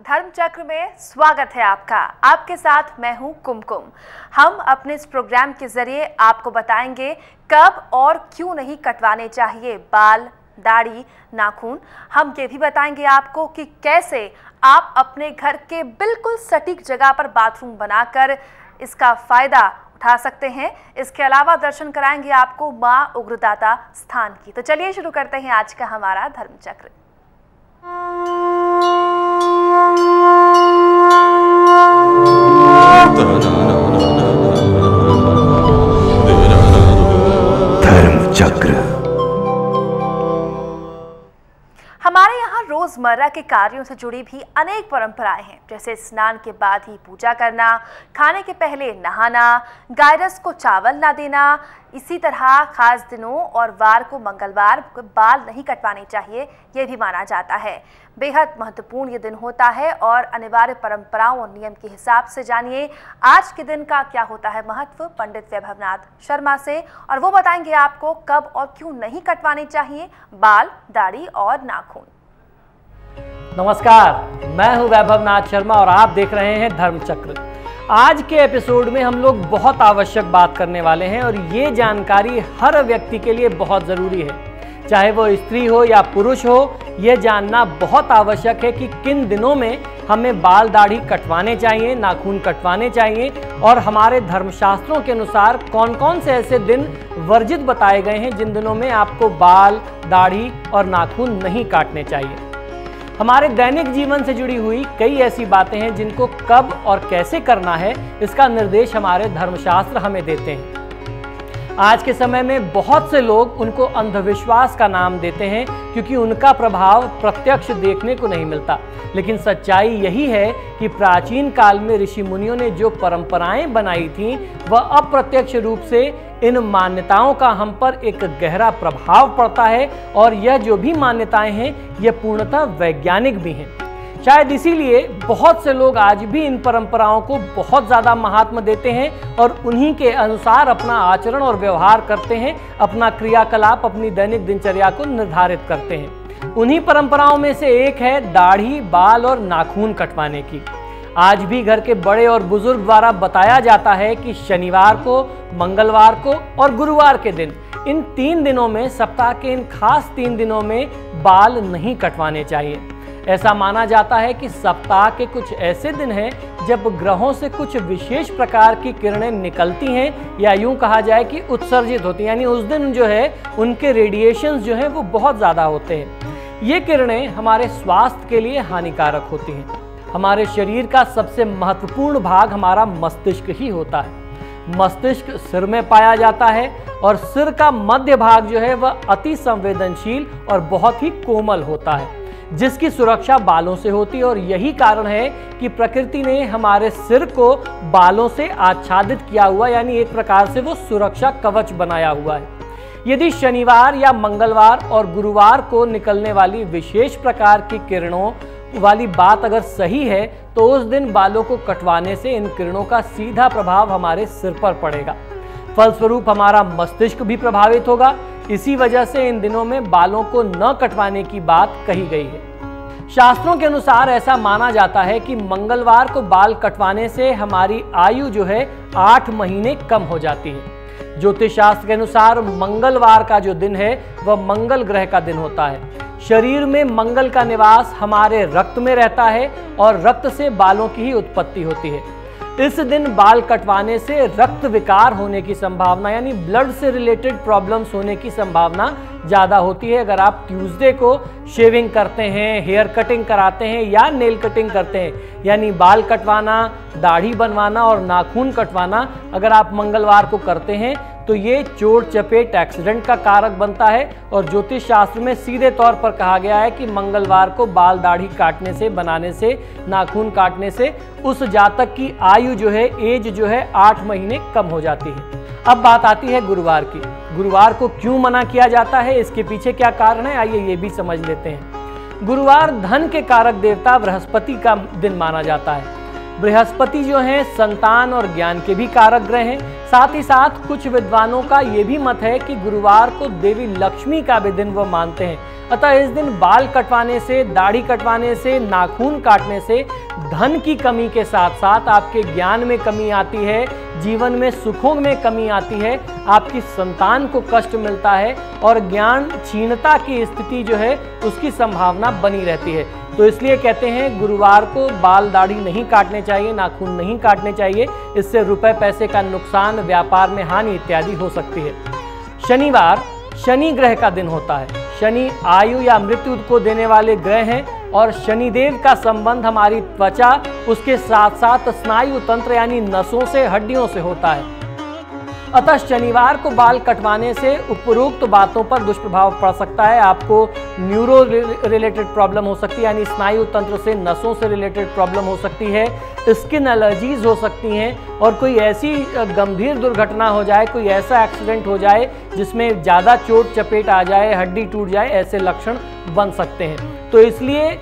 धर्म चक्र में स्वागत है आपका। आपके साथ मैं हूं कुमकुम। हम अपने इस प्रोग्राम के जरिए आपको बताएंगे कब और क्यों नहीं कटवाने चाहिए बाल, दाढ़ी, नाखून। हम ये भी बताएंगे आपको कि कैसे आप अपने घर के बिल्कुल सटीक जगह पर बाथरूम बनाकर इसका फायदा उठा सकते हैं। इसके अलावा दर्शन कराएंगे आपको मां उग्रदाता स्थान की। तो चलिए शुरू करते हैं आज का हमारा धर्म चक्र। धर्म चक्र। हमारे यहाँ रोजमर्रा के कार्यों से जुड़ी भी अनेक परंपराएं हैं, जैसे स्नान के बाद ही पूजा करना, खाने के पहले नहाना, गायरस को चावल ना देना। इसी तरह खास दिनों और वार को मंगलवार को बाल नहीं कटवाने चाहिए, ये भी माना जाता है। बेहद महत्वपूर्ण ये दिन होता है और अनिवार्य परंपराओं और नियम के हिसाब से जानिए आज के दिन का क्या होता है महत्व पंडित वैभवनाथ शर्मा से, और वो बताएंगे आपको कब और क्यों नहीं कटवाने चाहिए बाल, दाढ़ी और नाखून। नमस्कार, मैं हूं वैभवनाथ शर्मा और आप देख रहे हैं धर्म चक्र। आज के एपिसोड में हम लोग बहुत आवश्यक बात करने वाले हैं और ये जानकारी हर व्यक्ति के लिए बहुत ज़रूरी है, चाहे वो स्त्री हो या पुरुष हो। यह जानना बहुत आवश्यक है कि किन दिनों में हमें बाल, दाढ़ी कटवाने चाहिए, नाखून कटवाने चाहिए और हमारे धर्मशास्त्रों के अनुसार कौन कौन से ऐसे दिन वर्जित बताए गए हैं जिन दिनों में आपको बाल, दाढ़ी और नाखून नहीं काटने चाहिए। हमारे दैनिक जीवन से जुड़ी हुई कई ऐसी बातें हैं जिनको कब और कैसे करना है, इसका निर्देश हमारे धर्मशास्त्र हमें देते हैं। आज के समय में बहुत से लोग उनको अंधविश्वास का नाम देते हैं क्योंकि उनका प्रभाव प्रत्यक्ष देखने को नहीं मिलता, लेकिन सच्चाई यही है कि प्राचीन काल में ऋषि मुनियों ने जो परंपराएं बनाई थीं वह अप्रत्यक्ष रूप से इन मान्यताओं का हम पर एक गहरा प्रभाव पड़ता है और यह जो भी मान्यताएं हैं यह पूर्णतः वैज्ञानिक भी हैं। शायद इसीलिए बहुत से लोग आज भी इन परंपराओं को बहुत ज़्यादा महात्म्य देते हैं और उन्हीं के अनुसार अपना आचरण और व्यवहार करते हैं, अपना क्रियाकलाप, अपनी दैनिक दिनचर्या को निर्धारित करते हैं। उन्हीं परंपराओं में से एक है दाढ़ी, बाल और नाखून कटवाने की। आज भी घर के बड़े और बुजुर्ग द्वारा बताया जाता है कि शनिवार को, मंगलवार को और गुरुवार के दिन, इन 3 दिनों में, सप्ताह के इन खास 3 दिनों में बाल नहीं कटवाने चाहिए। ऐसा माना जाता है कि सप्ताह के कुछ ऐसे दिन हैं जब ग्रहों से कुछ विशेष प्रकार की किरणें निकलती हैं या यूं कहा जाए कि उत्सर्जित होती हैं, यानी उस दिन जो है उनके रेडिएशंस जो हैं वो बहुत ज़्यादा होते हैं। ये किरणें हमारे स्वास्थ्य के लिए हानिकारक होती हैं। हमारे शरीर का सबसे महत्वपूर्ण भाग हमारा मस्तिष्क ही होता है। मस्तिष्क सिर में पाया जाता है और सिर का मध्य भाग जो है वह अति संवेदनशील और बहुत ही कोमल होता है, जिसकी सुरक्षा बालों से होती है। और यही कारण है कि प्रकृति ने हमारे सिर को बालों से आच्छादित किया हुआ, यानी एक प्रकार से वो सुरक्षा कवच बनाया हुआ है। यदि शनिवार या मंगलवार और गुरुवार को निकलने वाली विशेष प्रकार की किरणों वाली बात अगर सही है तो उस दिन बालों को कटवाने से इन किरणों का सीधा प्रभाव हमारे सिर पर पड़ेगा। फलस्वरूप हमारा मस्तिष्क भी प्रभावित होगा। इसी वजह से इन दिनों में बालों को न कटवाने की बात कही गई है। शास्त्रों के अनुसार ऐसा माना जाता है कि मंगलवार को बाल कटवाने से हमारी आयु जो है 8 महीने कम हो जाती है। ज्योतिष शास्त्र के अनुसार मंगलवार का जो दिन है वह मंगल ग्रह का दिन होता है। शरीर में मंगल का निवास हमारे रक्त में रहता है और रक्त से बालों की ही उत्पत्ति होती है। इस दिन बाल कटवाने से रक्त विकार होने की संभावना, यानी ब्लड से रिलेटेड प्रॉब्लम्स होने की संभावना ज़्यादा होती है। अगर आप ट्यूसडे को शेविंग करते हैं, हेयर कटिंग कराते हैं या नेल कटिंग करते हैं, यानी बाल कटवाना, दाढ़ी बनवाना और नाखून कटवाना अगर आप मंगलवार को करते हैं तो ये चोट चपेट एक्सीडेंट का कारक बनता है। और ज्योतिष शास्त्र में सीधे तौर पर कहा गया है कि मंगलवार को बाल, दाढ़ी काटने से, बनाने से, नाखून काटने से उस जातक की आयु जो है, एज जो है 8 महीने कम हो जाती है। अब बात आती है गुरुवार की। गुरुवार को क्यों मना किया जाता है, इसके पीछे क्या कारण है, आइए ये भी समझ लेते हैं। गुरुवार धन के कारक देवता बृहस्पति का दिन माना जाता है। बृहस्पति जो हैं संतान और ज्ञान के भी कारक ग्रह हैं। साथ ही साथ कुछ विद्वानों का ये भी मत है कि गुरुवार को देवी लक्ष्मी का भी दिन वो मानते हैं। अतः इस दिन बाल कटवाने से, दाढ़ी कटवाने से, नाखून काटने से धन की कमी के साथ साथ आपके ज्ञान में कमी आती है, जीवन में सुखों में कमी आती है, आपकी संतान को कष्ट मिलता है और ज्ञान क्षीणता की स्थिति जो है उसकी संभावना बनी रहती है। तो इसलिए कहते हैं गुरुवार को बाल दाढ़ी नहीं काटने चाहिए, नाखून नहीं काटने चाहिए, इससे रुपए पैसे का नुकसान, व्यापार में हानि इत्यादि हो सकती है। शनिवार शनि ग्रह का दिन होता है। शनि आयु या मृत्यु को देने वाले ग्रह हैं और शनिदेव का संबंध हमारी त्वचा, उसके साथ साथ स्नायु तंत्र यानी नसों से, हड्डियों से होता है। अतः शनिवार को बाल कटवाने से उपरोक्त बातों पर दुष्प्रभाव पड़ सकता है। आपको न्यूरो रिलेटेड प्रॉब्लम हो सकती है, यानी स्नायु तंत्र से, नसों से रिलेटेड प्रॉब्लम हो सकती है, स्किन एलर्जीज हो सकती हैं और कोई ऐसी गंभीर दुर्घटना हो जाए, कोई ऐसा एक्सीडेंट हो जाए जिसमें ज़्यादा चोट चपेट आ जाए, हड्डी टूट जाए, ऐसे लक्षण बन सकते हैं। तो इसलिए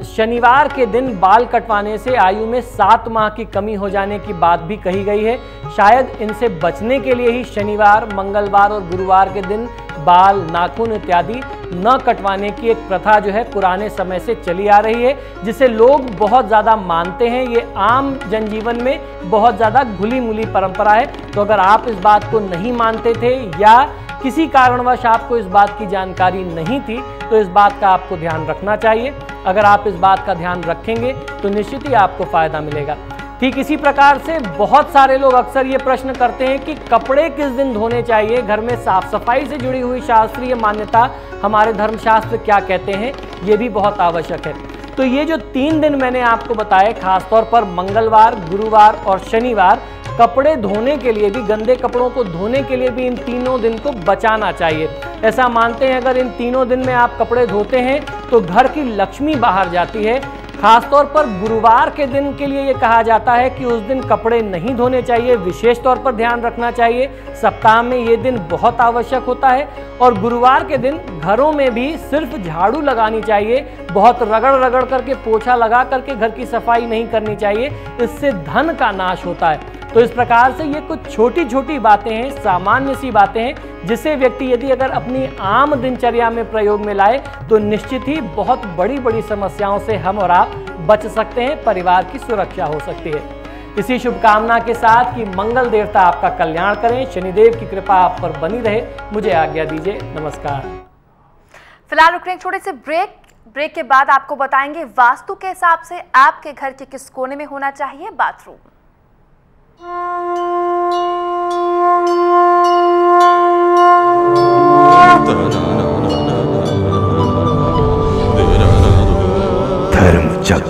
शनिवार के दिन बाल कटवाने से आयु में 7 माह की कमी हो जाने की बात भी कही गई है। शायद इनसे बचने के लिए ही शनिवार, मंगलवार और गुरुवार के दिन बाल, नाखून इत्यादि न कटवाने की एक प्रथा जो है पुराने समय से चली आ रही है, जिसे लोग बहुत ज़्यादा मानते हैं। ये आम जनजीवन में बहुत ज़्यादा घुली मुली परंपरा है। तो अगर आप इस बात को नहीं मानते थे या किसी कारणवश आपको इस बात की जानकारी नहीं थी, तो इस बात का आपको ध्यान रखना चाहिए। अगर आप इस बात का ध्यान रखेंगे तो निश्चित ही आपको फायदा मिलेगा। ठीक इसी प्रकार से बहुत सारे लोग अक्सर ये प्रश्न करते हैं कि कपड़े किस दिन धोने चाहिए, घर में साफ सफाई से जुड़ी हुई शास्त्रीय मान्यता, हमारे धर्मशास्त्र क्या कहते हैं, ये भी बहुत आवश्यक है। तो ये जो 3 दिन मैंने आपको बताए, खासतौर पर मंगलवार, गुरुवार और शनिवार, कपड़े धोने के लिए भी, गंदे कपड़ों को धोने के लिए भी इन तीनों दिन को बचाना चाहिए। ऐसा मानते हैं अगर इन तीनों दिन में आप कपड़े धोते हैं तो घर की लक्ष्मी बाहर जाती है। खासतौर पर गुरुवार के दिन के लिए ये कहा जाता है कि उस दिन कपड़े नहीं धोने चाहिए, विशेष तौर पर ध्यान रखना चाहिए। सप्ताह में ये दिन बहुत आवश्यक होता है और गुरुवार के दिन घरों में भी सिर्फ झाड़ू लगानी चाहिए, बहुत रगड़ रगड़ करके, पोछा लगा करके घर की सफाई नहीं करनी चाहिए, इससे धन का नाश होता है। तो इस प्रकार से ये कुछ छोटी छोटी बातें हैं, सामान्य सी बातें हैं, जिसे व्यक्ति यदि अगर अपनी आम दिनचर्या में प्रयोग में लाए तो निश्चित ही बहुत बड़ी बड़ी समस्याओं से हम और आप बच सकते हैं, परिवार की सुरक्षा हो सकती है। इसी शुभकामना के साथ कि मंगल देवता आपका कल्याण करें, शनिदेव की कृपा आप पर बनी रहे, मुझे आज्ञा दीजिए। नमस्कार। फिलहाल रुक रहे हैं छोटे से ब्रेक के बाद आपको बताएंगे वास्तु के हिसाब से आपके घर के किस कोने में होना चाहिए बाथरूम। धर्म चक्र।